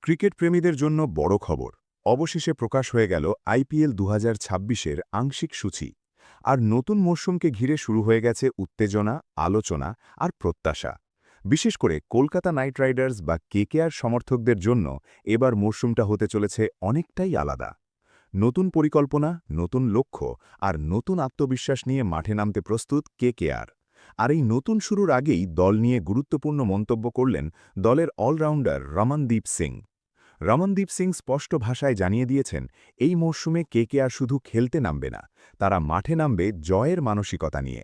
Cricket প্রেমীদের জন্য বড় খবর। অবশেষে প্রকাশ হয়ে গেল আইপিএল ২০২৬-এর আংশিক সূচি। আর নতুন মরশুমকে ঘিরে শুরু হয়ে গেছে উত্তেজনা, আলোচনা আর প্রত্যাশা। বিশেষ করে কলকাতা নাইট রাইডার্স বা কেকেআর সমর্থকদের জন্য এবার মরশুমটা হতে চলেছে অনেকটাই আলাদা। নতুন পরিকল্পনা, নতুন লক্ষ্য আর নতুন আত্মবিশ্বাস নিয়ে মাঠে নামতে প্রস্তুত কেকেআর। আর এই নতুন শুরুর আগেই দল নিয়ে গুরুত্বপূর্ণ মন্তব্য করলেন দলের অলরাউন্ডার রমনদীপ সিং। রমনদীপ সিং স্পষ্ট ভাষায় জানিয়ে দিয়েছেন, এই মরশুমে কেকেআর শুধু খেলতে নামবে না, তারা মাঠে নামবে জয়ের মানসিকতা নিয়ে।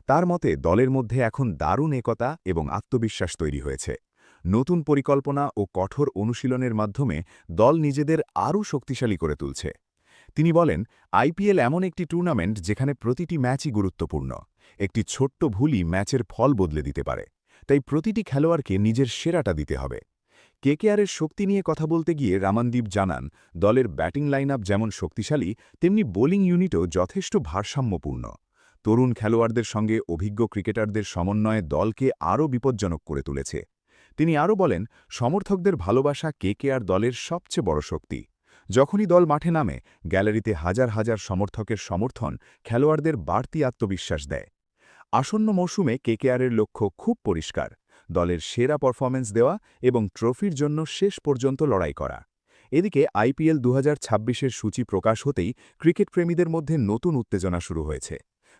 তার মতে দলের মধ্যে এখন দারুণ একতা এবং আত্মবিশ্বাস তৈরি হয়েছে। নতুন পরিকল্পনা ও কঠোর অনুশীলনের মাধ্যমে দল নিজেদের আরও শক্তিশালী করে তুলছে। তিনি বলেন, আইপিএল এমন একটি টুর্নামেন্ট যেখানে প্রতিটি ম্যাচই গুরুত্বপূর্ণ। একটি ছোট্ট ভুলই ম্যাচের ফল বদলে দিতে পারে। তাই প্রতিটি খেলোয়াড়কে নিজের সেরাটা দিতে হবে। কেকেআরের শক্তি নিয়ে কথা বলতে গিয়ে রমনদীপ জানান, দলের ব্যাটিং লাইন আপ যেমন শক্তিশালী, তেমনি বোলিং ইউনিটও যথেষ্ট ভারসাম্যপূর্ণ। তরুণ খেলোয়াড়দের সঙ্গে অভিজ্ঞ ক্রিকেটারদের সমন্বয়ে দলকে আরও বিপজ্জনক করে তুলেছে। তিনি আরও বলেন, সমর্থকদের ভালোবাসা কেকেআর দলের সবচেয়ে বড় শক্তি। যখনই দল মাঠে নামে, গ্যালারিতে হাজার হাজার সমর্থকের সমর্থন খেলোয়াড়দের বাড়তি আত্মবিশ্বাস দেয়। আসন্ন মৌসুমে কেকেআরের লক্ষ্য খুব পরিষ্কার, দলের সেরা পারফরম্যান্স দেওয়া এবং ট্রফির জন্য শেষ পর্যন্ত লড়াই করা। এদিকে আইপিএল ২০২৬-এর সূচি প্রকাশ হতেই ক্রিকেট প্রেমীদের মধ্যে নতুন উত্তেজনা শুরু হয়েছে।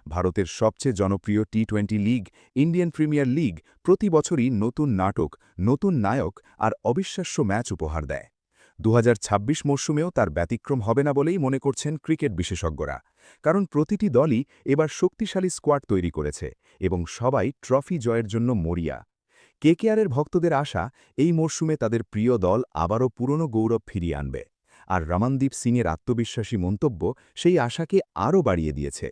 ভারতের সবচেয়ে জনপ্রিয় টি-20 লিগ, ইন্ডিয়ান প্রিমিয়ার লিগ, প্রতি বছরই নতুন নাটক, নতুন নায়ক আর অবিশ্বাস্য ম্যাচ উপহার দেয়। ২০২৬ মরশুমেও তার ব্যতিক্রম হবে না বলেই মনে করছেন ক্রিকেট বিশেষজ্ঞরা। কারণ প্রতিটি দলই এবার শক্তিশালী স্কোয়াড তৈরি করেছে এবং সবাই ট্রফি জয়ের জন্য মরিয়া। কেকেআরের ভক্তদের আশা, এই মরশুমে তাদের প্রিয় দল আবারও পুরনো গৌরব ফিরিয়ে আনবে। আর রমনদীপ সিংয়ের আত্মবিশ্বাসী মন্তব্য সেই আশাকে আরও বাড়িয়ে দিয়েছে।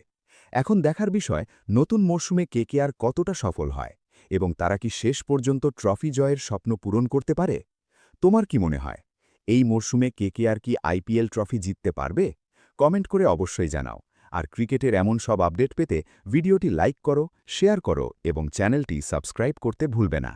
এখন দেখার বিষয়, নতুন মরশুমে কেকেআর কতটা সফল হয় এবং তারা কি শেষ পর্যন্ত ট্রফি জয়ের স্বপ্ন পূরণ করতে পারে। তোমার কি মনে হয়, এই মরশুমে কেকেআর কি আইপিএল ট্রফি জিততে পারবে? কমেন্ট করে অবশ্যই জানাও। আর ক্রিকেটের এমন সব আপডেট পেতে ভিডিওটি লাইক করো, শেয়ার করো এবং চ্যানেলটি সাবস্ক্রাইব করতে ভুলবে না।